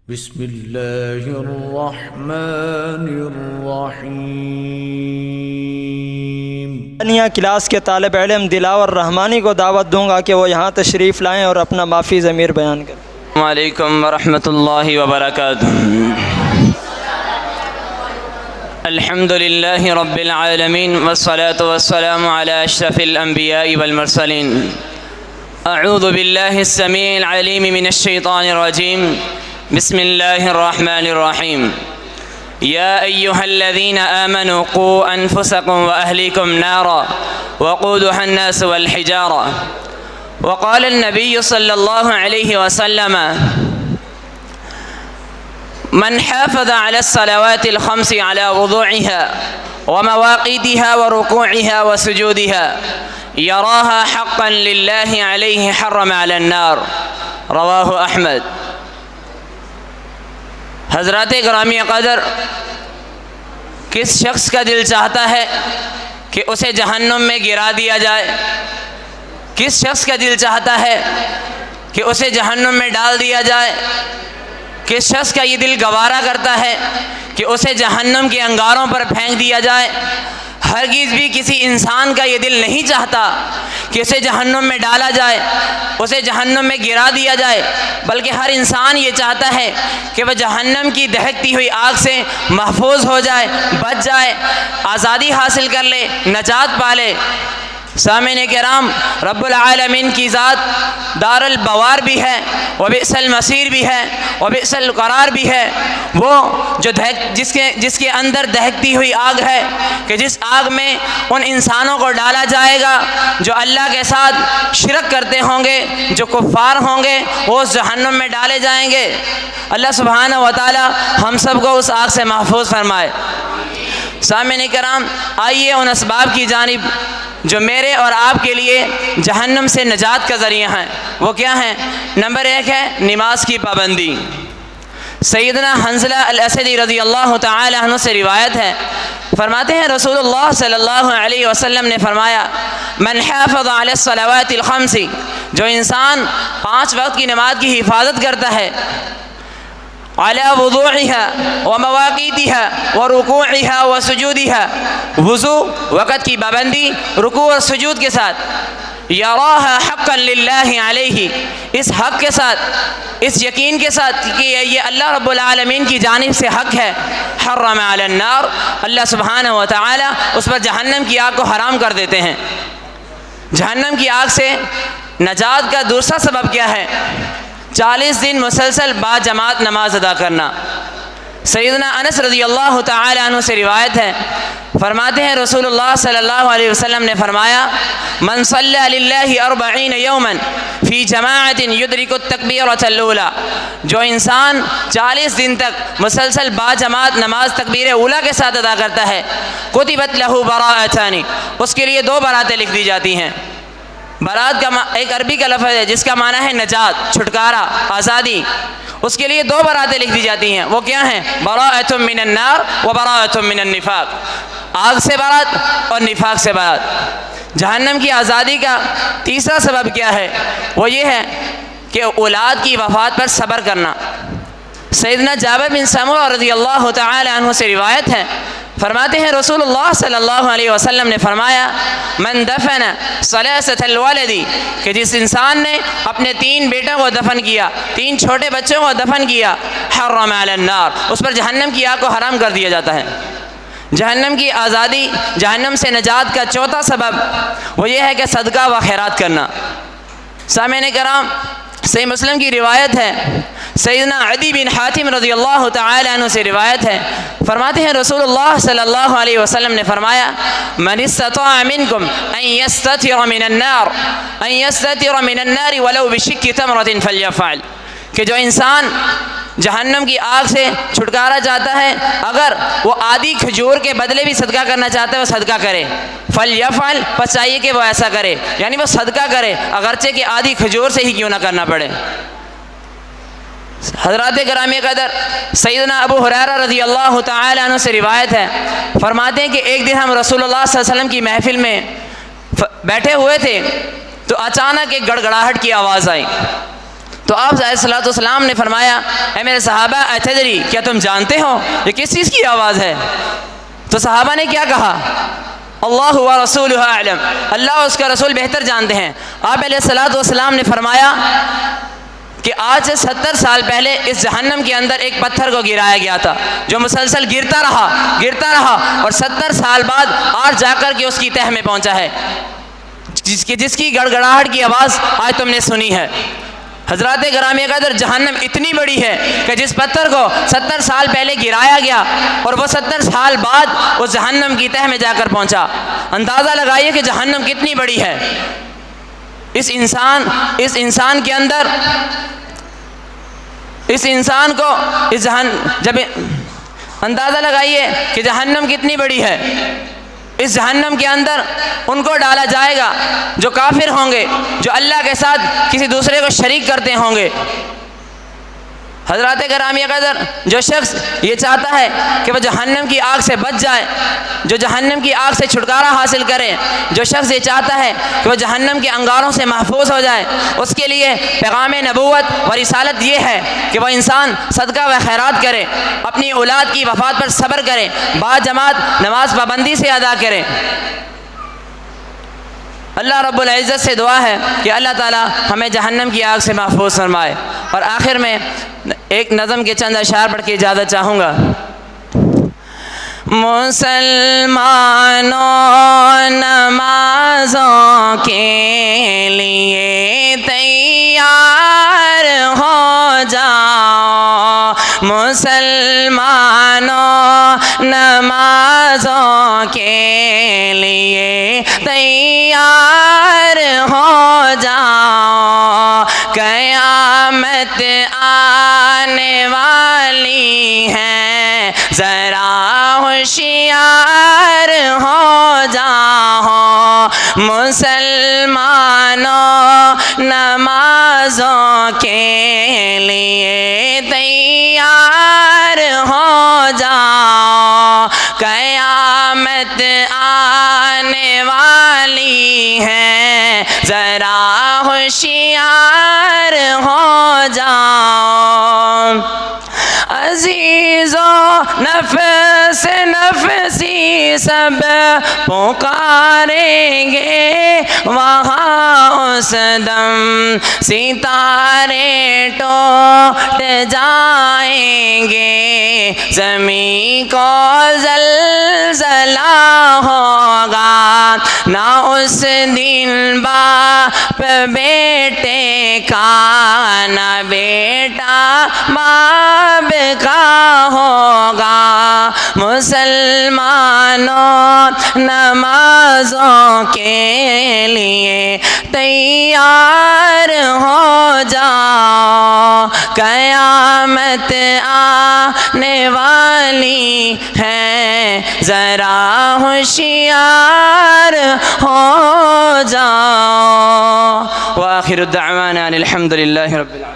بسم اللہ الرحمن الرحیم۔ ثانیہ کلاس کے طالب علم دلاور رحمانی کو دعوت دوں گا کہ وہ یہاں تشریف لائیں اور اپنا معافی ضمیر بیان کریں۔ السلام علیکم ورحمۃ اللہ وبرکاتہ۔ الحمد للہ رب العالمین والصلاة والسلام علی اشرف الانبیاء والمرسلین۔ اعوذ باللہ السمیع العلیم من الشیطان الرجیم، بسم اللہ الرحمن الرحیم۔ یا ایہا الذین آمنوا قوا انفسکم واہلیکم نارا وقودها الناس والحجارہ۔ وقال النبی صلی اللہ علیہ وسلم من حافظ على الصلوات الخمس على وضوعها ومواقيتها وركوعها وسجودها يراها حقا لله عليه حرم على النار، رواہ احمد۔ حضرات گرامی قدر، کس شخص کا دل چاہتا ہے کہ اسے جہنم میں گرا دیا جائے؟ کس شخص کا دل چاہتا ہے کہ اسے جہنم میں ڈال دیا جائے؟ کس شخص کا یہ دل گوارا کرتا ہے کہ اسے جہنم کے انگاروں پر پھینک دیا جائے؟ ہرگز بھی کسی انسان کا یہ دل نہیں چاہتا کہ اسے جہنم میں ڈالا جائے، اسے جہنم میں گرا دیا جائے، بلکہ ہر انسان یہ چاہتا ہے کہ وہ جہنم کی دہکتی ہوئی آگ سے محفوظ ہو جائے، بچ جائے، آزادی حاصل کر لے، نجات پالے۔ سامعین کرام، رب العالمین کی ذات دار البوار بھی ہے، وبئس المصیر بھی ہے، وبئس القرار بھی ہے۔ وہ جو جس کے اندر دہکتی ہوئی آگ ہے، کہ جس آگ میں ان انسانوں کو ڈالا جائے گا جو اللہ کے ساتھ شرک کرتے ہوں گے، جو کفار ہوں گے، وہ اس جہنم میں ڈالے جائیں گے۔ اللہ سبحانہ و تعالی ہم سب کو اس آگ سے محفوظ فرمائے۔ سامعین کرام، آئیے ان اسباب کی جانب جو میرے اور آپ کے لیے جہنم سے نجات کا ذریعہ ہیں۔ وہ کیا ہیں؟ نمبر 1 ہے نماز کی پابندی۔ سیدنا حنظلہ الاسدی رضی اللہ تعالی عنہ سے روایت ہے، فرماتے ہیں رسول اللہ صلی اللہ علیہ وسلم نے فرمایا، من حافظ علی الصلوات الخمس، جو انسان 5 وقت کی نماز کی حفاظت کرتا ہے، علی وضوعها ومواقیتها ورکوعها وسجودها، وضو وقت کی پابندی، رکوع اور سجود کے ساتھ، یراها حقا للہ علیہ، اس حق کے ساتھ، اس یقین کے ساتھ کہ یہ اللہ رب العالمین کی جانب سے حق ہے، حرم علی النار، اللہ سبحانہ و تعالی اس پر جہنم کی آگ کو حرام کر دیتے ہیں۔ جہنم کی آگ سے نجات کا دوسرا سبب کیا ہے؟ 40 دن مسلسل با جماعت نماز ادا کرنا۔ سیدنا انس رضی اللہ تعالی عنہ سے روایت ہے، فرماتے ہیں رسول اللہ صلی اللہ علیہ وسلم نے فرمایا، من صلی للہ 40 یوما فی جماعت یدرک التکبیرۃ الاولی، جو انسان 40 دن تک مسلسل با جماعت نماز تکبیر اولیٰ کے ساتھ ادا کرتا ہے، کتبت لہ براءتان، اس کے لیے 2 براتیں لکھ دی جاتی ہیں۔ برات کا ایک عربی کا لفظ ہے جس کا معنی ہے نجات، چھٹکارا، آزادی۔ اس کے لیے 2 براتیں لکھ دی جاتی ہیں۔ وہ کیا ہیں؟ براءۃ من النار و براءۃ من النفاق، آگ سے برات اور نفاق سے برات۔ جہنم کی آزادی کا تیسرا سبب کیا ہے؟ وہ یہ ہے کہ اولاد کی وفات پر صبر کرنا۔ سیدنا جابر بن سمرہ رضی اللہ تعالی عنہ سے روایت ہے، فرماتے ہیں رسول اللہ صلی اللہ علیہ وسلم نے فرمایا، من دفن ثلاثۃ الولد، کہ جس انسان نے اپنے 3 بیٹوں کو دفن کیا، 3 چھوٹے بچوں کو دفن کیا، حرم علی النار، اس پر جہنم کی آگ کو حرام کر دیا جاتا ہے۔ جہنم کی آزادی، جہنم سے نجات کا چوتھا سبب وہ یہ ہے کہ صدقہ و خیرات کرنا۔ سامعین کرام، صحیح مسلم کی روایت ہے، سیدنا عدی بن حاتم رضی اللہ تعالی عنہ سے روایت ہے، فرماتے ہیں رسول اللہ صلی اللہ علیہ وسلم نے فرمایا، من استطاع منکم ان یستتر من النار ولو بشق تمرۃ فلیفعل، کہ جو انسان جہنم کی آگ سے چھٹکارا چاہتا ہے، اگر وہ آدھی کھجور کے بدلے بھی صدقہ کرنا چاہتا ہے وہ صدقہ کرے، فلیفعل، پس چاہیے کہ وہ ایسا کرے، یعنی وہ صدقہ کرے اگرچہ کہ آدھی کھجور سے ہی کیوں نہ کرنا پڑے۔ حضرات گرامی قدر، سیدنا ابو ہریرہ رضی اللہ تعالی عنہ سے روایت ہے، فرماتے ہیں کہ ایک دن ہم رسول اللہ صلی اللہ علیہ وسلم کی محفل میں بیٹھے ہوئے تھے تو اچانک ایک گڑگڑاہٹ کی آواز آئی۔ تو آپ علیہ الصلوۃ والسلام نے فرمایا اے میرے صحابہ اتدری کیا تم جانتے ہو یہ کس چیز کی آواز ہے؟ تو صحابہ نے کیا کہا؟ اللہ و رسولہ اعلم، اللہ اور اس کا رسول بہتر جانتے ہیں۔ آپ علیہ الصلوۃ والسلام نے فرمایا کہ آج سے 70 سال پہلے اس جہنم کے اندر ایک پتھر کو گرایا گیا تھا جو مسلسل گرتا رہا اور 70 سال بعد آج جا کر کے اس کی تہہ میں پہنچا ہے، جس کی گڑگڑاہٹ کی آواز آج تم نے سنی ہے۔ حضرات گرامی قدر جہنم اتنی بڑی ہے کہ جس پتھر کو 70 سال پہلے گرایا گیا اور وہ 70 سال بعد اس جہنم کی تہہ میں جا کر پہنچا، اندازہ لگائیے کہ جہنم کتنی بڑی ہے۔ اس انسان کے اندر جب اندازہ لگائیے کہ جہنم کتنی بڑی ہے، اس جہنم کے اندر ان کو ڈالا جائے گا جو کافر ہوں گے، جو اللہ کے ساتھ کسی دوسرے کو شریک کرتے ہوں گے۔ حضرات گرامی قدر جو شخص یہ چاہتا ہے کہ وہ جہنم کی آگ سے بچ جائے، جو جہنم کی آگ سے چھٹکارا حاصل کرے، جو شخص یہ چاہتا ہے کہ وہ جہنم کے انگاروں سے محفوظ ہو جائے، اس کے لیے پیغام نبوت و رسالت یہ ہے کہ وہ انسان صدقہ و خیرات کرے، اپنی اولاد کی وفات پر صبر کرے، با جماعت نماز پابندی سے ادا کرے۔ اللہ رب العزت سے دعا ہے کہ اللہ تعالی ہمیں جہنم کی آگ سے محفوظ فرمائے۔ اور آخر میں ایک نظم کے چند اشعار پڑھ کے اجازت چاہوں گا۔ مسلمانوں نمازوں کے لیے تیار ہو جاؤ، مسلمانوں نمازوں کے لیے تیار ہو جاؤ، قیامت آنے والی ہے، ذرا ہوشیار ہو جاؤ، مسلمانوں نمازوں کے لیے تیار ہو جاؤ، قیامت آنے والی ہے، ذرا ہوشیار ہو جاؤ۔ عزیزو نفس نفسی سب پکاریں گے، وہاں اس دم ستارے ٹوٹ جائیں گے، زمین کو زلزلہ ہوگا، نہ اس دن باپ بیٹے کا، نہ بیٹا باپ کا ہوگا، مسلمانوں نمازوں کے لیے تیار ہو جاؤ، قیامت آنے والی ہے، ذرا ہوشیار ہو جاؤ۔ وآخر الدعوانا الحمد للہ رب العالمین۔